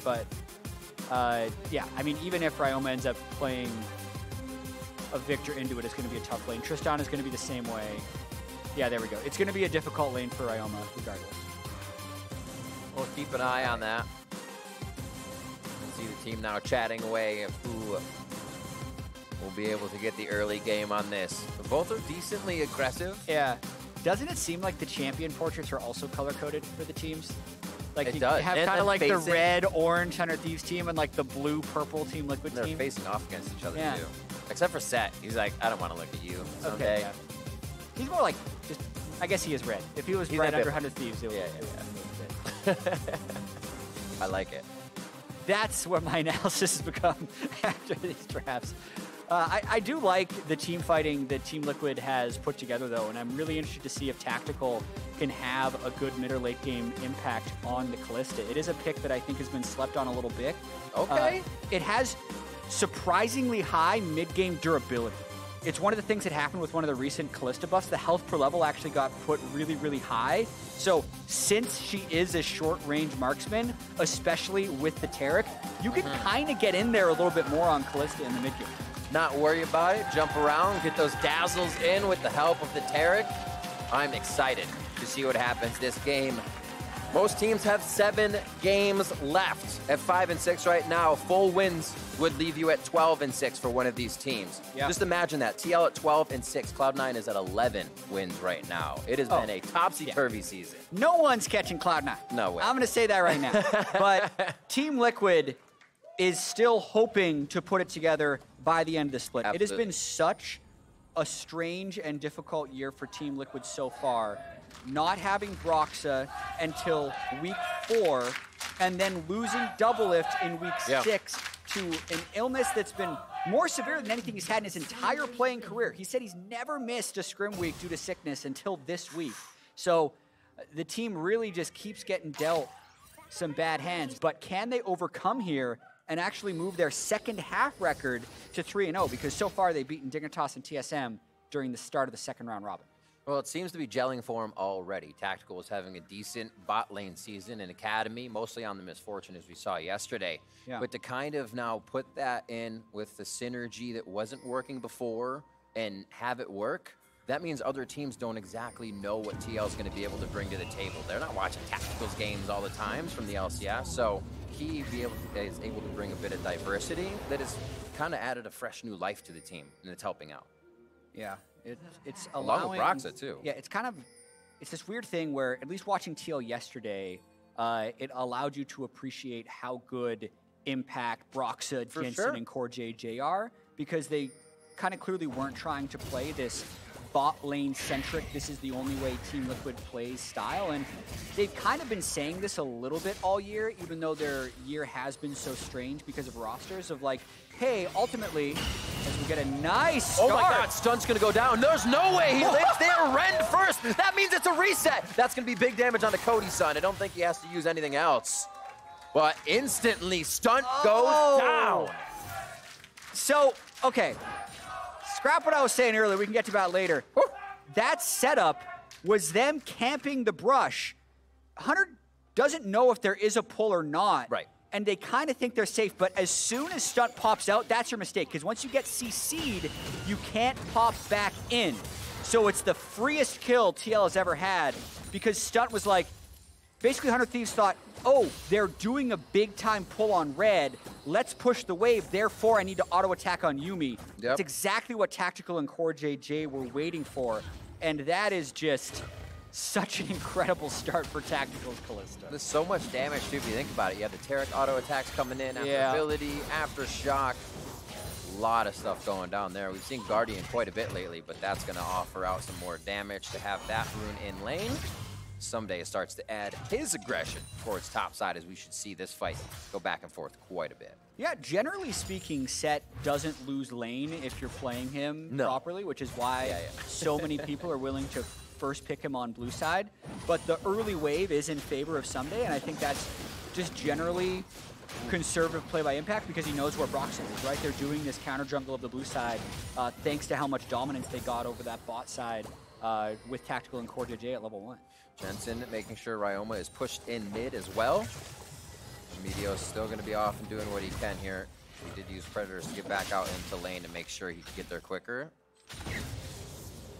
But yeah, I mean, even if Ryoma ends up playing a Victor into it, it's going to be a tough lane. Tristan is going to be the same way. Yeah, there we go. It's going to be a difficult lane for Ryoma, regardless. We'll keep an eye on that. See the team now chatting away of who will be able to get the early game on this. But both are decently aggressive. Yeah. Doesn't it seem like the champion portraits are also color-coded for the teams? Like it you does. have And kind of like the facing- red, orange Hunter Thieves team and like the blue, purple Team Liquid They're team. facing off against each other Yeah. too. Except for Sett. He's like, I don't want to look at you someday. Okay, yeah. He's more like just, I guess he is red. If he was He's right a bit- under Hunter Thieves, it would I like it. That's what my analysis has become after these drafts. I do like the team fighting that Team Liquid has put together, though, and I'm really interested to see if Tactical can have a good mid or late game impact on the Kalista. It is a pick that I think has been slept on a little bit. Okay. It has surprisingly high mid-game durability. It's one of the things that happened with one of the recent Kalista buffs. The health per level actually got put really, really high. So since she is a short-range marksman, especially with the Taric, you can kind of get in there a little bit more on Kalista in the mid-game. Not worry about it. Jump around, get those dazzles in with the help of the Taric. I'm excited to see what happens this game. Most teams have 7 games left at 5 and 6 right now. Full wins would leave you at 12 and 6 for one of these teams. Yeah. Just imagine that. TL at 12 and 6. Cloud9 is at 11 wins right now. It has been a topsy-turvy season. No one's catching Cloud9. No way. I'm going to say that right now. But Team Liquid is still hoping to put it together by the end of the split. Absolutely. It has been such a strange and difficult year for Team Liquid so far, not having Broxah until week 4, and then losing Double Lift in week 6 to an illness that's been more severe than anything he's had in his entire playing career. He said he's never missed a scrim week due to sickness until this week. So the team really just keeps getting dealt some bad hands, but can they overcome here and actually move their second half record to 3-0? Because so far they've beaten Dignitas and TSM during the start of the second round robin. Well, it seems to be gelling for him already. Tactical was having a decent bot lane season in Academy, mostly on the misfortune as we saw yesterday. Yeah. But to kind of now put that in with the synergy that wasn't working before and have it work, that means other teams don't exactly know what TL is going to be able to bring to the table. They're not watching Tactical's games all the times from the LCS, so he is able to bring a bit of diversity that has kind of added a fresh new life to the team, and it's helping out. Yeah, it's Along allowing... with Broxah, too. Yeah, it's this weird thing where, at least watching TL yesterday, it allowed you to appreciate how good Impact, Broxah, Jensen, and CoreJJ are, because they kind of clearly weren't trying to play this bot lane centric, this is the only way Team Liquid plays style, and they've kind of been saying this a little bit all year, even though their year has been so strange because of rosters of like, hey, ultimately, as we get a nice start. Oh my God, Stunt's gonna go down. There's no way he lives there. Rend first. That means it's a reset. That's gonna be big damage on the Cody Sun. I don't think he has to use anything else. But instantly, Stunt goes down. So, okay. Scrap what I was saying earlier. We can get to that later. That setup was them camping the brush. Hunter doesn't know if there is a pull or not. Right. And they kind of think they're safe, but as soon as Stunt pops out, that's your mistake, because once you get CC'd, you can't pop back in. So it's the freest kill TL has ever had, because Stunt was like, basically Hunter Thieves thought, oh, they're doing a big-time pull on red. Let's push the wave, therefore I need to auto-attack on Yuumi. Yep. That's exactly what Tactical and CoreJJ were waiting for, and that is just such an incredible start for Tactical's Kalista. There's so much damage, too, if you think about it. You have the Taric auto attacks coming in, after ability, after shock. A lot of stuff going down there. We've seen Guardian quite a bit lately, but that's going to offer out some more damage to have that rune in lane. Ssumday starts to add his aggression towards top side, as we should see this fight go back and forth quite a bit. Yeah, generally speaking, Sett doesn't lose lane if you're playing him properly, which is why so many people are willing to first pick him on blue side. But the early wave is in favor of Ssumday, and I think that's just generally conservative play by Impact, because he knows where Broxah is, right? They're doing this counter jungle of the blue side thanks to how much dominance they got over that bot side with Tactical and CoreJJ at level 1. Jensen making sure Ryoma is pushed in mid as well. Meteos still going to be off and doing what he can here. He did use Predators to get back out into lane to make sure he could get there quicker.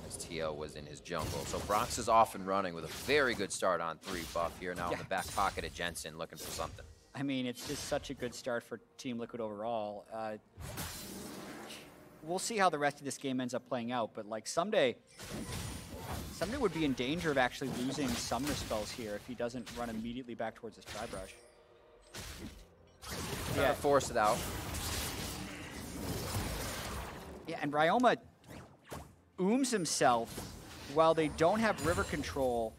As TL was in his jungle. So Broxah is off and running with a very good start on 3 buff here now in the back pocket of Jensen looking for something. I mean, it's just such a good start for Team Liquid overall. We'll see how the rest of this game ends up playing out, but like Ssumday would be in danger of actually losing Summoner spells here if he doesn't run immediately back towards his Tri-Brush. Yeah, force it out. Yeah, and Ryoma ooms himself while they don't have river control,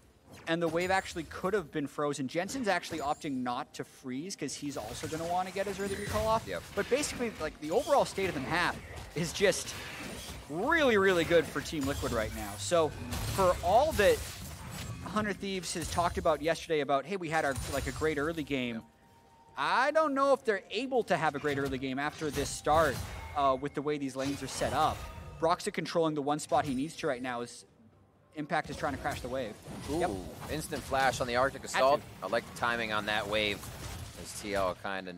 and the wave actually could have been frozen. Jensen's actually opting not to freeze because he's also going to want to get his early recall off. Yep. But basically, like, the overall state of the map is just really, really good for Team Liquid right now. So for all that 100 Thieves has talked about yesterday about, hey, we had our like a great early game, Yep. I don't know if they're able to have a great early game after this start with the way these lanes are set up. Broxah controlling the one spot he needs to right now is Impact is trying to crash the wave. Ooh, Yep. instant flash on the Arctic Assault. I like the timing on that wave as TL kind of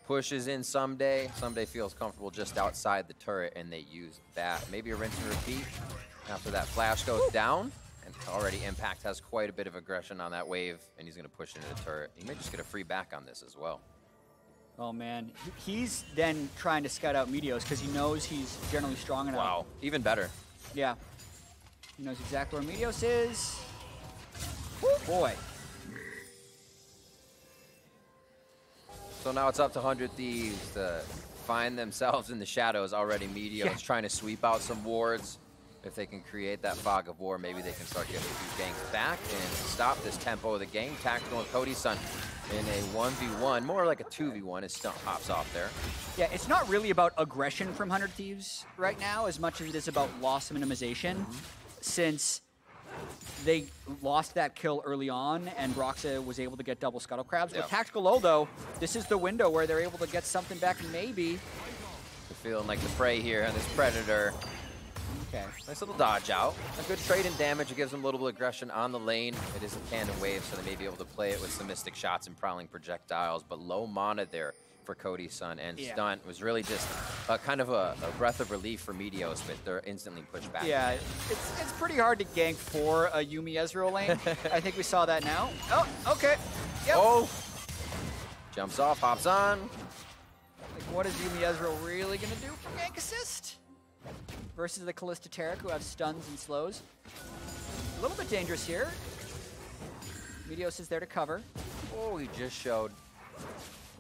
pushes in Ssumday. Ssumday feels comfortable just outside the turret, and they use that. Maybe a rinse and repeat after that flash goes down. And already Impact has quite a bit of aggression on that wave, and he's going to push into the turret. He may just get a free back on this as well. Oh, man. He's then trying to scout out Meteos because he knows he's generally strong enough. Wow, even better. Yeah. He knows exactly where Meteos is. Woo, boy. So now it's up to 100 Thieves to find themselves in the shadows already. Meteos trying to sweep out some wards. If they can create that fog of war, maybe they can start getting a few ganks back and stop this tempo of the game. Tactical and Cody Sun in a 1v1, more like a 2v1 as Stunt hops off there. Yeah, it's not really about aggression from 100 Thieves right now as much as it is about loss minimization. Since they lost that kill early on and Broxah was able to get double Scuttle Crabs. With Tactical Low, though, this is the window where they're able to get something back, maybe. They're feeling like the prey here on this Predator. Okay. Nice little dodge out. A good trade in damage. It gives them a little bit of aggression on the lane. It is a cannon wave, so they may be able to play it with some Mystic Shots and Prowling Projectiles, but low mana there for Cody Sun, and Stunt was really just kind of a breath of relief for Meteos, but they're instantly pushed back. Yeah, it's pretty hard to gank for a Yuumi Ezreal lane. I think we saw that now. Oh, okay. Yep. Oh! Jumps off, hops on. Like, what is Yuumi Ezreal really going to do for gank assist? Versus the Kalista Taric, who have stuns and slows. A little bit dangerous here. Meteos is there to cover. Oh, he just showed.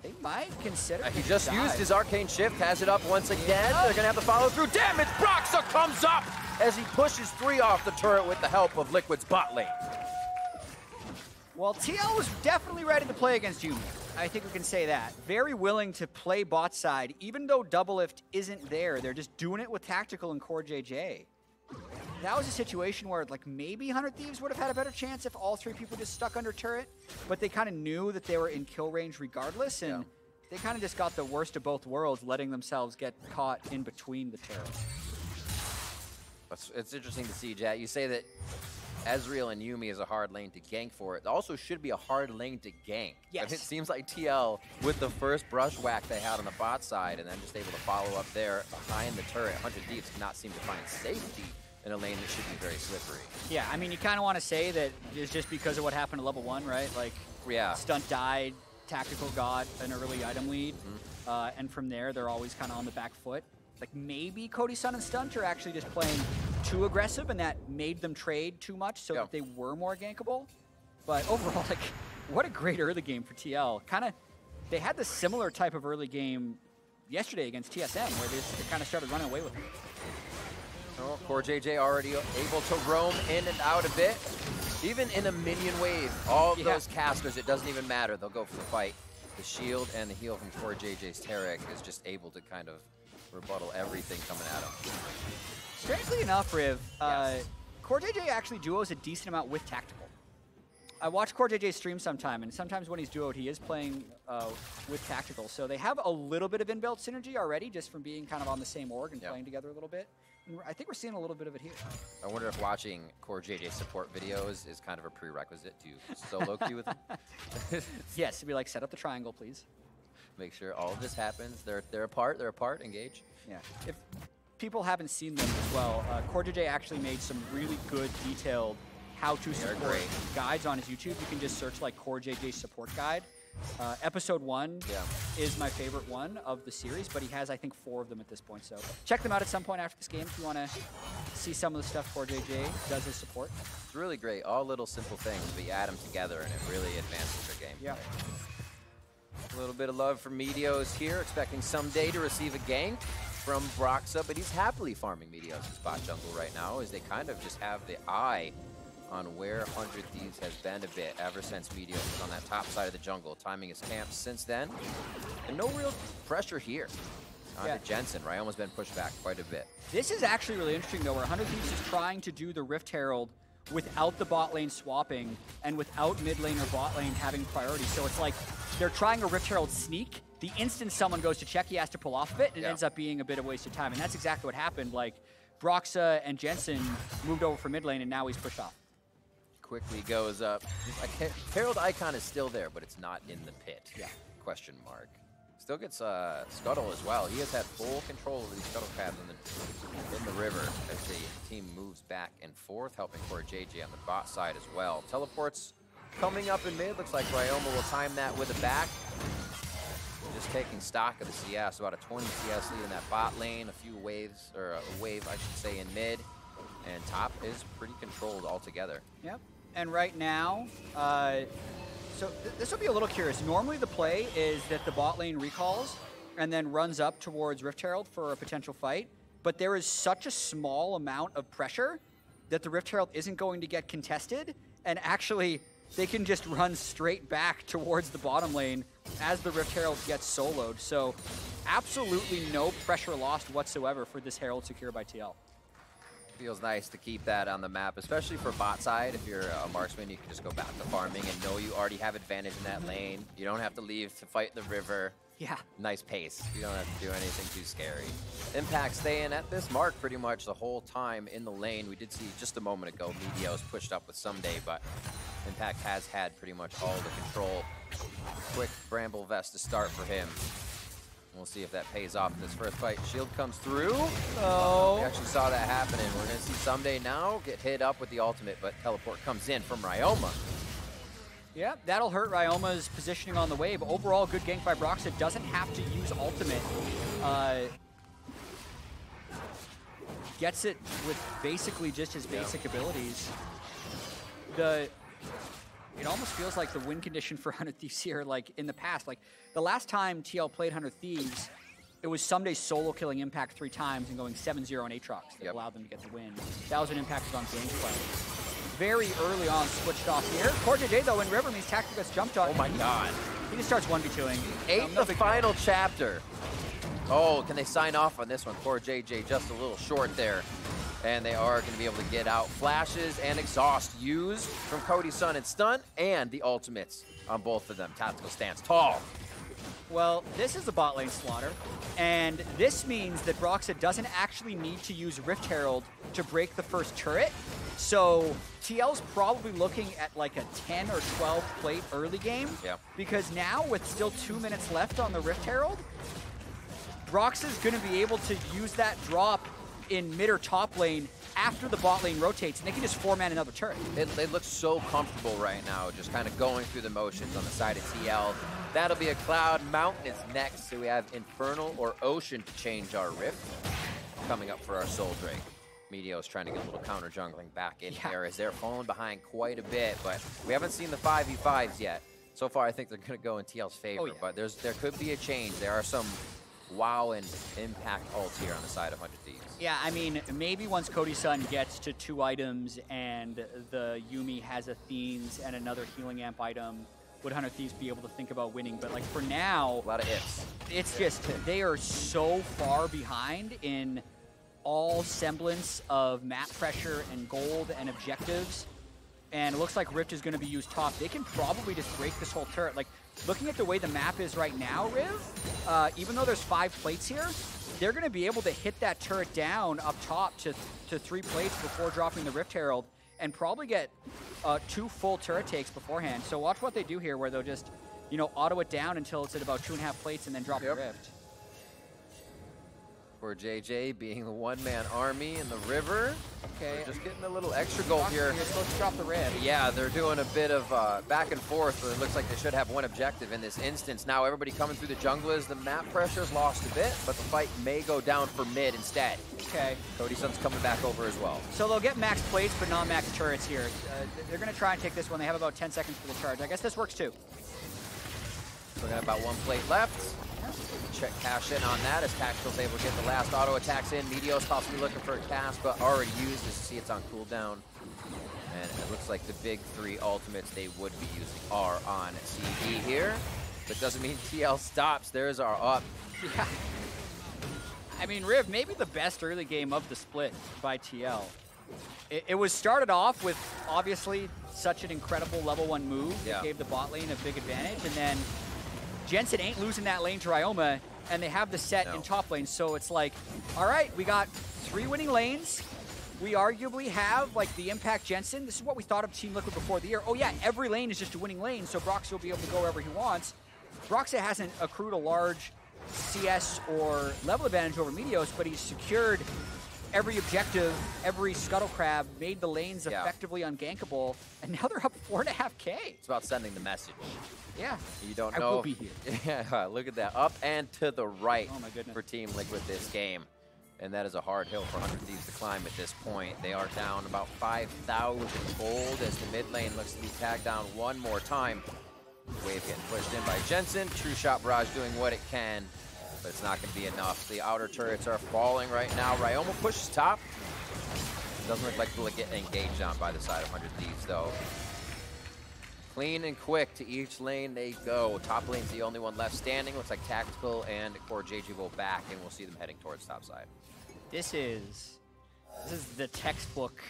They might consider He just used his Arcane Shift, has it up once again. They're going to have to follow through. Damage! Broxah comes up as he pushes 3 off the turret with the help of Liquid's bot lane. Well, TL was definitely ready to play against Yuumi. I think we can say that. Very willing to play bot side, even though Doublelift isn't there. They're just doing it with Tactical and CoreJJ. That was a situation where, like, maybe 100 Thieves would have had a better chance if all 3 people just stuck under turret, but they kind of knew that they were in kill range regardless, and they kind of just got the worst of both worlds, letting themselves get caught in between the turrets. It's interesting to see, Jatt. You say that Ezreal and Yuumi is a hard lane to gank for. It also should be a hard lane to gank. Yes. I mean, it seems like TL, with the first brush whack they had on the bot side, and then just able to follow up there behind the turret, 100 Thieves cannot seem to find safety in a lane that should be very slippery. Yeah, I mean, you kind of want to say that it's just because of what happened to level 1, right? Like, Stunt died, Tactical got an early item lead, and from there, they're always kind of on the back foot. Like, maybe Cody Sun and Stunt are actually just playing too aggressive, and that made them trade too much so that they were more gankable. But overall, like, what a great early game for TL. They had this similar type of early game yesterday against TSM, where they kind of started running away with it. Oh, CoreJJ already able to roam in and out a bit. Even in a minion wave, all of those casters, it doesn't even matter. They'll go for the fight. The shield and the heal from CoreJJ's Taric is just able to kind of rebuttal everything coming at him. Strangely enough, Riv, CoreJJ actually duos a decent amount with Tactical. I watch CoreJJ stream sometime, and sometimes when he's duoed, he is playing with Tactical. So they have a little bit of inbuilt synergy already, just from being kind of on the same org and playing together a little bit. I think we're seeing a little bit of it here. I wonder if watching CoreJJ support videos is kind of a prerequisite to solo queue with them. Yes, to be like, set up the triangle, please. Make sure all of this happens. They're apart, engage. Yeah. If people haven't seen them as well, CoreJJ actually made some really good, detailed how-to support guides on his YouTube. You can just search like CoreJJ support guide. Episode 1 is my favorite one of the series, but he has, I think, 4 of them at this point. So check them out at some point after this game if you want to see some of the stuff CoreJJ does as support. It's really great. All little simple things, but you add them together and it really advances your game. Yeah. A little bit of love for Meteos here, expecting Ssumday to receive a gank from Broxah, but he's happily farming Meteos' spot jungle right now as they kind of just have the eye on where 100 Thieves has been a bit ever since Meteos was on that top side of the jungle, timing his camps since then. And no real pressure here on to Jensen. Ryoma's been pushed back quite a bit. This is actually really interesting, though, where 100 Thieves is trying to do the Rift Herald without the bot lane swapping and without mid lane or bot lane having priority. So it's like they're trying a Rift Herald sneak. The instant someone goes to check, he has to pull off of it, and it ends up being a bit of a waste of time. And that's exactly what happened. Like, Broxah and Jensen moved over for mid lane, and now he's pushed off. Quickly goes up. Herald icon is still there, but it's not in the pit. Yeah. Question mark. Still gets Scuttle as well. He has had full control of these Scuttle crabs in the river as the team moves back and forth, helping CoreJJ on the bot side as well. Teleports coming up in mid. Looks like Ryoma will time that with a back. Just taking stock of the CS. About a 20 CS lead in that bot lane. A few waves, or a wave, I should say, in mid. And top is pretty controlled altogether. Yep. And right now, so this will be a little curious. Normally the play is that the bot lane recalls and then runs up towards Rift Herald for a potential fight. But there is such a small amount of pressure that the Rift Herald isn't going to get contested. And actually, they can just run straight back towards the bottom lane as the Rift Herald gets soloed. So absolutely no pressure lost whatsoever for this Herald secure by TL. Feels nice to keep that on the map, especially for bot side. If you're a marksman, you can just go back to farming and know you already have advantage in that lane. You don't have to leave to fight the river. Yeah. Nice pace. You don't have to do anything too scary. Impact staying at this mark pretty much the whole time in the lane. We did see just a moment ago Meteos pushed up with Ssumday, but Impact has had pretty much all the control. Quick Bramble Vest to start for him. We'll see if that pays off in this first fight. Shield comes through. Oh. We actually saw that happening. We're going to see Ssumday now get hit up with the ultimate, but teleport comes in from Ryoma. Yeah, that'll hurt Ryoma's positioning on the wave. Overall, good gank by Broxah. Doesn't have to use ultimate. Gets it with basically just his basic abilities. It almost feels like the win condition for 100 Thieves here, like in the past. Like the last time TL played 100 Thieves, it was Ssumday solo killing Impact 3 times and going 7-0 on Aatrox that allowed them to get the win. That was when Impact was on gameplay. Very early on, switched off here. CoreJJ, though, in river means tactic gets jumped on. Oh my god. He just starts 1v2ing. Ate the final chapter. Oh, can they sign off on this one? CoreJJ just a little short there. And they are going to be able to get out flashes and exhaust used from Cody Sun and Stunt, and the ultimates on both of them. Tactical stance tall. Well, this is a bot lane slaughter, and this means that Broxah doesn't actually need to use Rift Herald to break the first turret. So TL's probably looking at like a 10 or 12 plate early game. Yeah. Because now with still 2 minutes left on the Rift Herald, Broxah's going to be able to use that drop in mid or top lane after the bot lane rotates, and they can just 4-man another turret. They look so comfortable right now, just kind of going through the motions on the side of TL. That'll be a Cloud. Mountain is next, so we have Infernal or Ocean to change our Rift. Coming up for our Soul Drake. Meteos trying to get a little counter jungling back in here as they're falling behind quite a bit, but we haven't seen the 5v5s yet. So far, I think they're going to go in TL's favor, but there could be a change. There are some WoW and Impact ults here on the side of 100 Thieves. Yeah, I mean, maybe once Cody Sun gets to 2 items and the Yuumi has a Thieves and another healing amp item, would 100 Thieves be able to think about winning? But like for now, a lot of ifs. It's just, they are so far behind in all semblance of map pressure and gold and objectives. And it looks like Rift is going to be used top. They can probably just break this whole turret. Like, looking at the way the map is right now, Riv, even though there's 5 plates here, they're going to be able to hit that turret down up top to 3 plates before dropping the Rift Herald and probably get 2 full turret takes beforehand. So watch what they do here, where they'll just, you know, auto it down until it's at about 2.5 plates and then drop the Rift. CoreJJ being the one-man army in the river. Okay. They're just getting a little extra gold here. You're supposed to drop the Rift. Yeah, they're doing a bit of back and forth, but it looks like they should have one objective in this instance. Now everybody coming through the jungle as the map pressure's lost a bit, but the fight may go down for mid instead. Okay. Cody Sun's coming back over as well. So they'll get max plates, but non-max turrets here. They're going to try and take this one. They have about 10 seconds for the charge. I guess this works too. So we got about 1 plate left. Check cash in on that as Tactical's able to get the last auto attacks in. Meteos possibly looking for a cast, but already used. As you see, it's on cooldown. And it looks like the big 3 ultimates they would be using are on CD here. But doesn't mean TL stops. There's our up. Yeah. I mean, Riv, maybe the best early game of the split by TL. It was started off with, obviously, such an incredible level 1 move that gave the bot lane a big advantage, and then Jensen ain't losing that lane to Ryoma, and they have the Sett in top lane, so it's like, all right, we got 3 winning lanes. We arguably have, like, the Impact Jensen. This is what we thought of Team Liquid before the year. Oh, yeah, every lane is just a winning lane, so Broxah will be able to go wherever he wants. Broxah hasn't accrued a large CS or level advantage over Meteos, but he's secured every objective, every scuttle crab, made the lanes effectively ungankable, and now they're up 4.5K. It's about sending the message. Yeah. You don't know. I will be here. Yeah, look at that. Up and to the right for Team Liquid this game. And that is a hard hill for 100 Thieves to climb at this point. They are down about 5,000 gold as the mid lane looks to be tagged down one more time. Wave getting pushed in by Jensen. True Shot Barrage doing what it can, but it's not going to be enough. The outer turrets are falling right now. Ryoma pushes top. Doesn't look like they'll get engaged on by the side of 100 Thieves, though. Clean and quick to each lane they go. Top lane's the only one left standing. Looks like Tactical and CoreJJ will back, and we'll see them heading towards top side. This is the textbook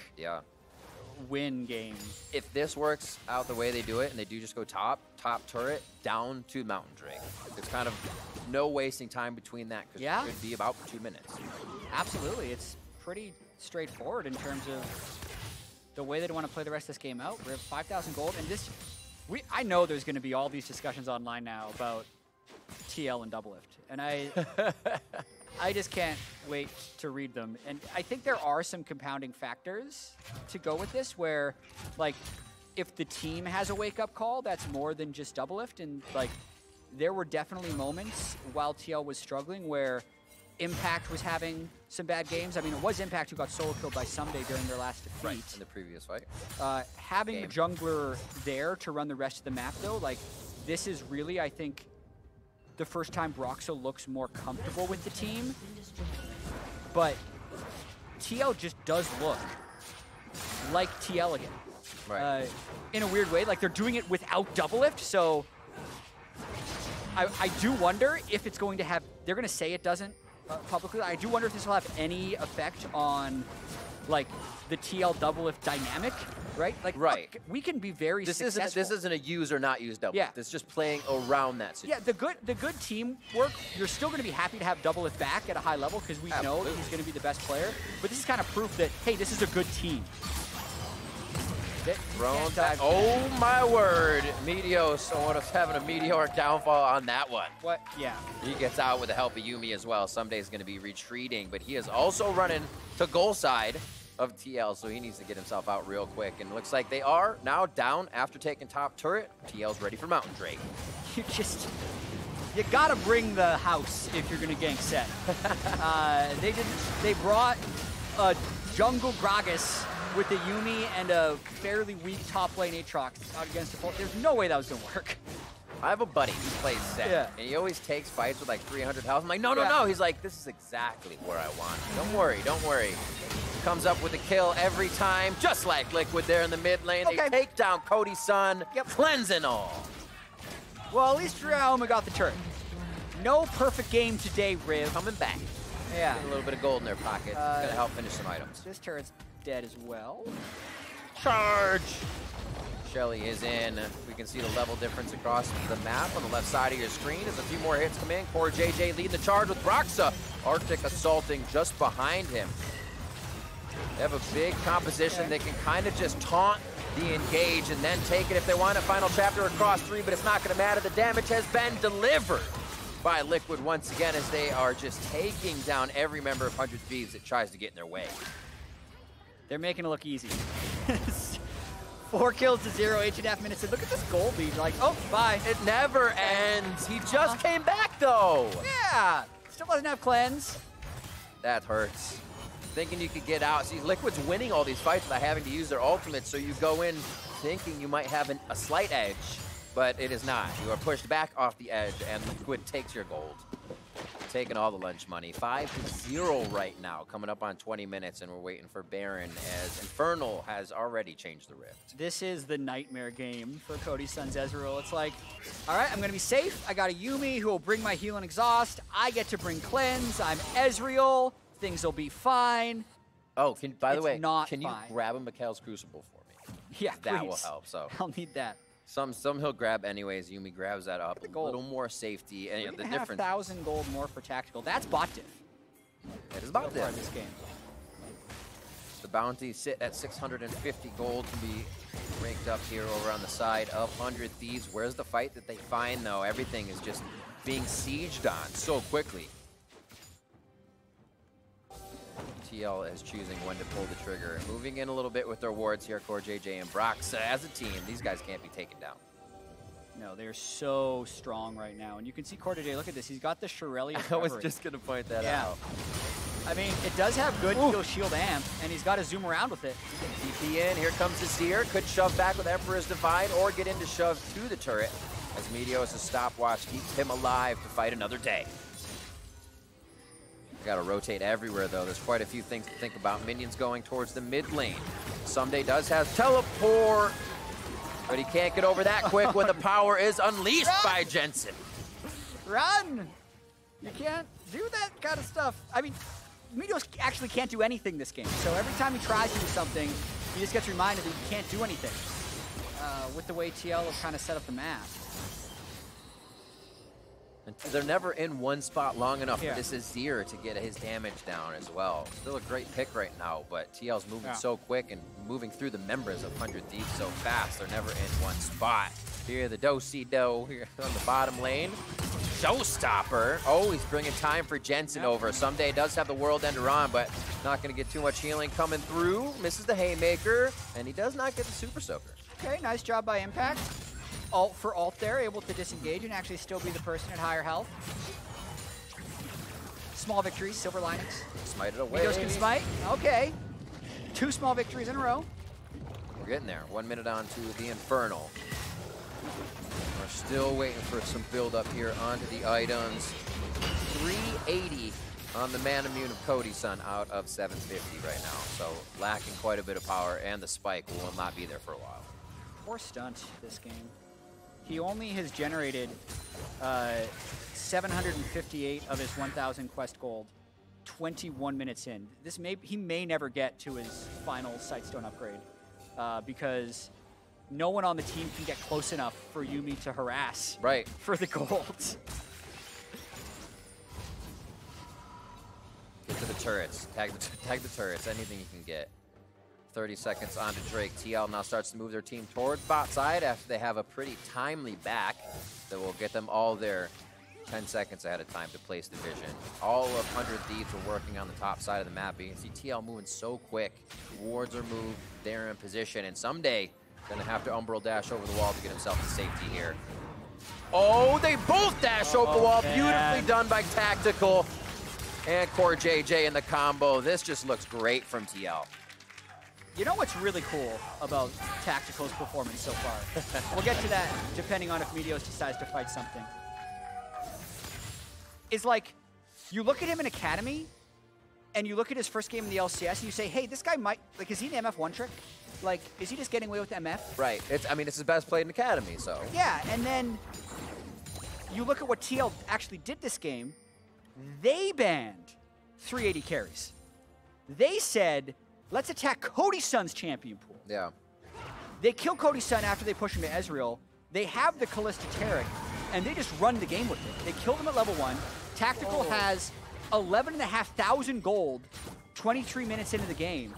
win game. If this works out the way they do it, and they do just go top turret, down to Mountain Drake. There's kind of no wasting time between that, because it could be about 2 minutes. Absolutely. It's pretty straightforward in terms of the way they want to play the rest of this game out. We have 5,000 gold, and this, I know there's going to be all these discussions online now about TL and Doublelift, and I just can't wait to read them. And I think there are some compounding factors to go with this, where, like, if the team has a wake-up call, that's more than just Doublelift. And, like, there were definitely moments while TL was struggling where Impact was having some bad games. I mean, it was Impact who got solo killed by Ssumday during their last defeat. In the previous fight. Having the jungler there to run the rest of the map, though, like, this is really, I think, the first time Broxah looks more comfortable with the team. But TL just does look like TL again. Right. In a weird way, like, they're doing it without Doublelift, so I do wonder if it's going to have, they're going to say it doesn't publicly. I do wonder if this will have any effect on, like, the TL Doublelift dynamic, right? Like, look, we can be very successful. This isn't a use or not use Doublelift. Yeah. It's just playing around that situation. Yeah, the good teamwork, you're still going to be happy to have Doublelift back at a high level because we know that he's going to be the best player. But this is kind of proof that, hey, this is a good team. Oh my word, Meteos, someone is having a meteoric downfall on that one. What? Yeah. He gets out with the help of Yuumi as well. Ssumday is going to be retreating, but he is also running to goal side of TL, so he needs to get himself out real quick. And it looks like they are now down after taking top turret. TL's ready for Mountain Drake. You gotta bring the house if you're gonna gank Sett. They brought a jungle Gragas with the Yuumi and a fairly weak top lane Aatrox out against the There's no way that was gonna work. I have a buddy who plays Sett, and he always takes fights with like 300 health. I'm like, no. He's like, this is exactly where I want it. Don't worry. Comes up with a kill every time, just like Liquid there in the mid lane. They take down Cody Sun, cleansing all. Well, at least Ryoma got the turret. No perfect game today, Riv. Coming back. Yeah. Get a little bit of gold in their pocket. It's going to help finish some items. This turret's dead as well. Charge! Shelly is in. We can see the level difference across the map on the left side of your screen as a few more hits come in. CoreJJ leading the charge with Broxah. Arctic assaulting just behind him. They have a big composition. They can kind of just taunt the engage and then take it if they want a final chapter across 3, but it's not going to matter. The damage has been delivered by Liquid once again as they are just taking down every member of 100 Thieves that tries to get in their way. They're making it look easy. 4 kills to 0, 8.5 minutes. And look at this gold lead. You're like, oh, bye. It never ends. He just came back, though. Yeah. Still doesn't have cleanse. That hurts. Thinking you could get out. See, Liquid's winning all these fights without having to use their ultimate, so you go in thinking you might have a slight edge, but it is not. You are pushed back off the edge, and Liquid takes your gold. Taking all the lunch money. 5-0 right now, coming up on 20 minutes, and we're waiting for Baron as Infernal has already changed the rift. This is the nightmare game for Cody Sun's Ezreal. It's like, all right, I'm going to be safe. I got a Yuumi who will bring my heal and exhaust. I get to bring cleanse. I'm Ezreal. Things will be fine. Oh, by the way, can you grab a Mikhail's Crucible for me? Yeah, that please. will help. So I'll need that. Some he'll grab anyways. Yuumi grabs that up. A little more safety, and the difference. 1,000 gold more for tactical. That's bot diff. It is bot diff. In this game. The bounties sit at 650 gold to be raked up here over on the side of 100 Thieves. Where's the fight that they find though? Everything is just being sieged on so quickly. TL is choosing when to pull the trigger. Moving in a little bit with their wards here, CoreJJ and Broxah. As a team, these guys can't be taken down. No, they're so strong right now. And you can see CoreJJ, look at this. He's got the Shirelli. I was just going to point that out. I mean, it does have good heal shield amp, and he's got to zoom around with it. TP in, here comes Azir. Could shove back with Emperor's Divine or get into shove to the turret as Meteos' stopwatch keeps him alive to fight another day. Got to rotate everywhere, though. There's quite a few things to think about. Minions going towards the mid lane. Ssumday does have teleport, but he can't get over that quick when the power is unleashed by Jensen. Run! You can't do that kind of stuff. I mean, Meteos actually can't do anything this game. So every time he tries to do something, he just gets reminded that he can't do anything with the way TL has kind of set up the map. They're never in one spot long enough for this Azir to get his damage down as well. Still a great pick right now, but TL's moving so quick and moving through the members of 100 Thieves so fast. They're never in one spot. Here, the do-si-do here on the bottom lane. Showstopper. Oh, he's bringing time for Jensen over. Ssumday does have the World Ender on, but not going to get too much healing coming through. Misses the Haymaker, and he does not get the Super Soaker. Okay, nice job by Impact. Ult for ult there, able to disengage and actually still be the person at higher health. Small victories, silver linings. Smite it away. Meteos can smite. Okay. 2 small victories in a row. We're getting there. 1 minute on to the Infernal. We're still waiting for some build up here onto the items. 380 on the man immune of Cody Sun out of 750 right now. So lacking quite a bit of power, and the spike will not be there for a while. Poor Stunt this game. He only has generated 758 of his 1,000 quest gold 21 minutes in. He may never get to his final Sightstone upgrade because no one on the team can get close enough for Yuumi to harass for the gold. Get to the turrets. Tag the turrets. Anything you can get. 30 seconds on to Drake. TL now starts to move their team towards bot side after they have a pretty timely back that will get them all there 10 seconds ahead of time to place the vision. All of 100 Thieves are working on the top side of the map. You can see TL moving so quick. Wards are moved. They're in position. And Ssumday going to have to umbral dash over the wall to get himself to safety here. Oh, they both dash over the wall. Beautifully done by Tactical and CoreJJ in the combo. This just looks great from TL. You know what's really cool about Tactical's performance so far? We'll get to that depending on if Meteos decides to fight something. Is like, you look at him in Academy, and you look at his first game in the LCS, and you say, hey, this guy might, like, is he an MF1 trick? Like, is he just getting away with MF? Right. I mean, it's his best played in Academy, so. Yeah, and then you look at what TL actually did this game. They banned 380 carries. They said, let's attack Cody Sun's champion pool. Yeah. They kill Cody Sun after they push him to Ezreal. They have the Kalista Taric, and they just run the game with it. They killed him at level 1. Tactical has 11,500 gold 23 minutes into the game.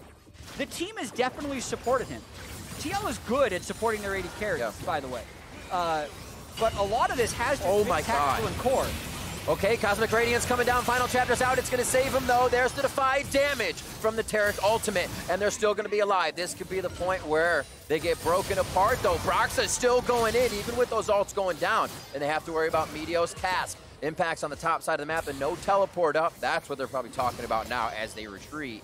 The team has definitely supported him. TL is good at supporting their AD carries, by the way. But a lot of this has just been Tactical and Core. Okay, Cosmic Radiance coming down, final chapter's out. It's going to save him, though. There's the Defy damage from the Taric ultimate, and they're still going to be alive. This could be the point where they get broken apart, though. Broxah is still going in, even with those ults going down, and they have to worry about Meteos' cast. Impacts on the top side of the map and no teleport up. That's what they're probably talking about now as they retreat.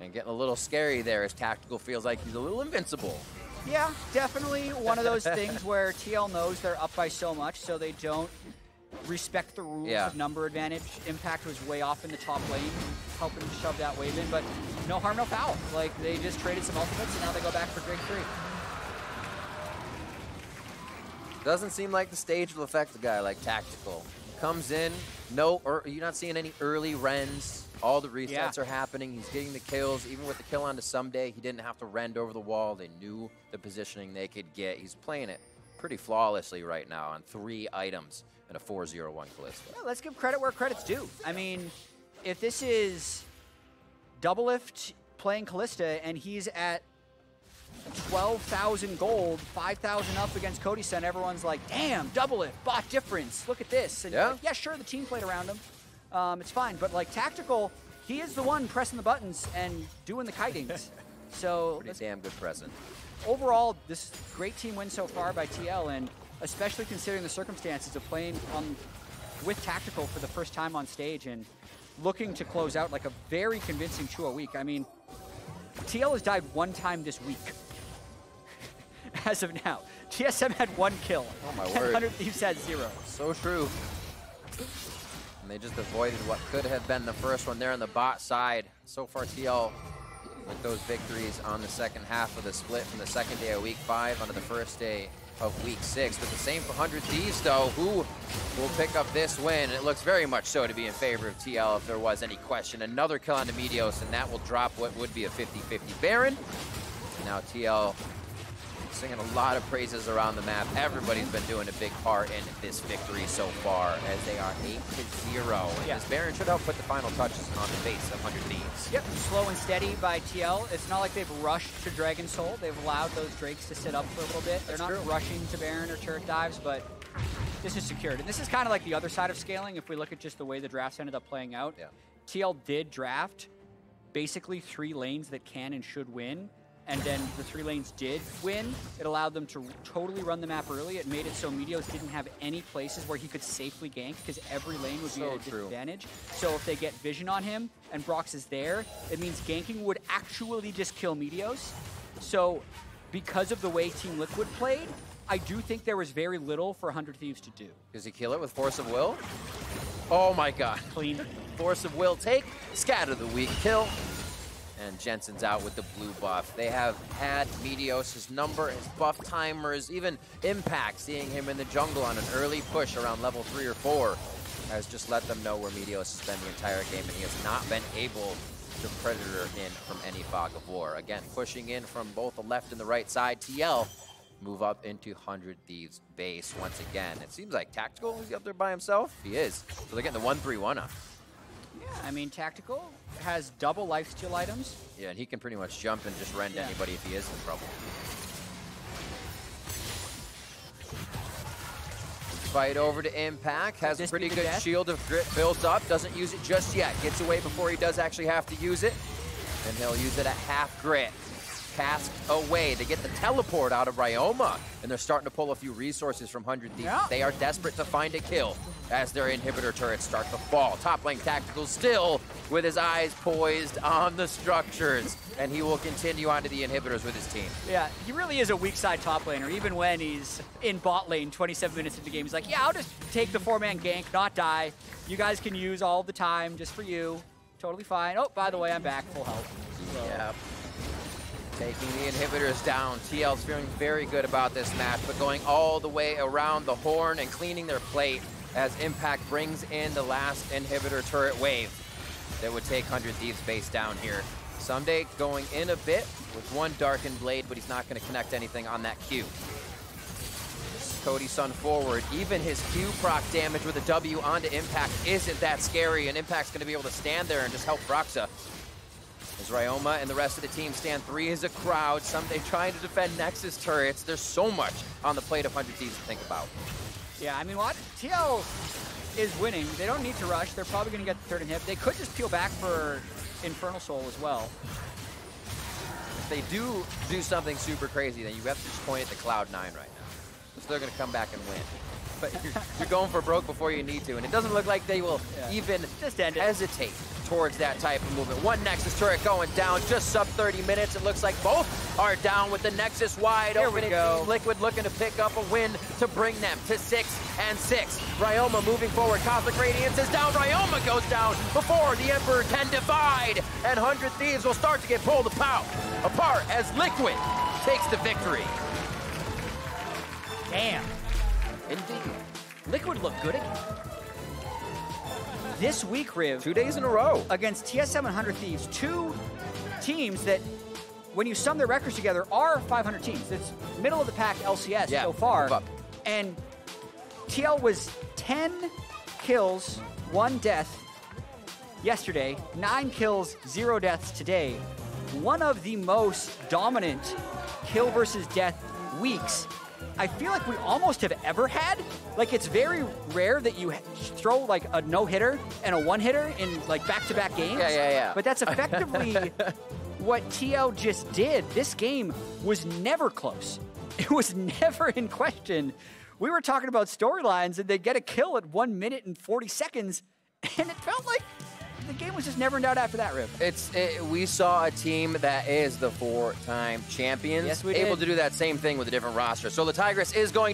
And getting a little scary there as Tactical feels like he's a little invincible. Yeah, definitely one of those things where TL knows they're up by so much, so they don't respect the rules of number advantage. Impact was way off in the top lane, helping shove that wave in, but no harm, no foul. Like, they just traded some ultimates, and now they go back for Drake 3. Doesn't seem like the stage will affect a guy like Tactical. Comes in, you're not seeing any early rends. All the resets are happening. He's getting the kills. Even with the kill on to Ssumday, he didn't have to rend over the wall. They knew the positioning they could get. He's playing it pretty flawlessly right now on 3 items and a 4-0-1 Kalista. Yeah, let's give credit where credit's due. I mean, if this is Doublelift playing Kalista and he's at 12,000 gold, 5,000 up against Cody Sun, everyone's like, damn, Doublelift, bot difference, look at this. And like, yeah, sure, the team played around him. It's fine, but like Tactical, he is the one pressing the buttons and doing the kitings. So pretty damn good present. Overall, this great team win so far by TL, and especially considering the circumstances of playing with Tactical for the first time on stage and looking to close out like a very convincing 2-0 week. I mean, TL has died 1 time this week. As of now, TSM had 1 kill. Oh my word. 100 Thieves had 0. So true. And they just avoided what could have been the first one there on the bot side. So far, TL with those victories on the second half of the split from the second day of week 5 onto the first day of week 6. But the same for 100 Thieves, though, who will pick up this win. It looks very much so to be in favor of TL if there was any question. Another kill on the Meteos, and that will drop what would be a 50-50 Baron. And now TL singing a lot of praises around the map. Everybody's been doing a big part in this victory so far as they are 8-0. And this Baron should help put the final touches on the base of 100 Thieves. Yep, slow and steady by TL. It's not like they've rushed to Dragon Soul. They've allowed those Drakes to sit up for a little bit. They're not rushing to Baron or turret dives, but this is secured. And this is kind of like the other side of scaling if we look at just the way the drafts ended up playing out. TL did draft basically 3 lanes that can and should win. And then the 3 lanes did win. It allowed them to totally run the map early. It made it so Meteos didn't have any places where he could safely gank because every lane would be at a disadvantage. So if they get vision on him and Brox is there, it means ganking would actually just kill Meteos. So because of the way Team Liquid played, I do think there was very little for 100 Thieves to do. Does he kill it with Force of Will? Oh my god. Clean. Force of Will take, scatter the weak kill. And Jensen's out with the blue buff. They have had Meteos, his number, his buff timers, even Impact, seeing him in the jungle on an early push around level 3 or 4, has just let them know where Meteos has been the entire game, and he has not been able to Predator in from any fog of war. Again, pushing in from both the left and the right side. TL move up into 100 Thieves base once again. It seems like Tactical is up there by himself. He is. So they're getting the 1-3-1 up. I mean, Tactical has double lifesteal items. Yeah, and he can pretty much jump and just rend anybody if he is in trouble. Fight over to Impact, has a pretty good shield of grit built up, doesn't use it just yet. Gets away before he does actually have to use it, and he'll use it at half grit. Cast away. They get the teleport out of Ryoma, and they're starting to pull a few resources from 100 Thieves. They are desperate to find a kill as their inhibitor turrets start to fall. Top lane Tactical still with his eyes poised on the structures, and he will continue onto the inhibitors with his team. Yeah, he really is a weak side top laner. Even when he's in bot lane 27 minutes into the game, he's like, yeah, I'll just take the 4-man gank, not die. You guys can use all the time just for you. Totally fine. Oh, by the way, I'm back, full health. So. Yeah. Taking the inhibitors down. TL's feeling very good about this match, but going all the way around the horn and cleaning their plate as Impact brings in the last inhibitor turret wave that would take 100 Thieves base down here. Ssumday going in a bit with one Darkened Blade, but he's not going to connect anything on that Q. Cody Sun forward. Even his Q proc damage with a W onto Impact isn't that scary, and Impact's going to be able to stand there and just help Broxah. As Ryoma and the rest of the team stand 3 as a crowd, Ssumday trying to defend Nexus turrets. There's so much on the plate of 100 Thieves to think about. Yeah, I mean, what? TL is winning. They don't need to rush. They're probably going to get the third inhib. They could just peel back for Infernal Soul as well. If they do something super crazy, then you have to just point it to Cloud9 right now. So they're going to come back and win. But you're going for broke before you need to, and it doesn't look like they will even just hesitate towards that type of movement. One Nexus turret going down, just sub 30 minutes. It looks like both are down with the Nexus wide open. Here we go. Team Liquid looking to pick up a win to bring them to 6 and 6. Ryoma moving forward. Cosmic Radiance is down. Ryoma goes down before the Emperor can divide. And 100 Thieves will start to get pulled apart as Liquid takes the victory. Damn. Indeed. Liquid look good again. This week, Riv. 2 days in a row. Against TSM and 100 Thieves, 2 teams that, when you sum their records together, are 500 teams. It's middle of the pack LCS so far. And TL was 10 kills, 1 death yesterday, 9 kills, 0 deaths today. One of the most dominant kill versus death weeks I feel like we almost have ever had. Like, it's very rare that you throw like a no-hitter and a one-hitter in like back-to-back games. Yeah. But that's effectively what TL just did. This game was never close. It was never in question. We were talking about storylines and they get a kill at 1 minute and 40 seconds, and it felt like the game was just never in doubt after that, Riv. We saw a team that is the 4-time champions. Yes, we did. Able to do that same thing with a different roster. So the Tigress is going to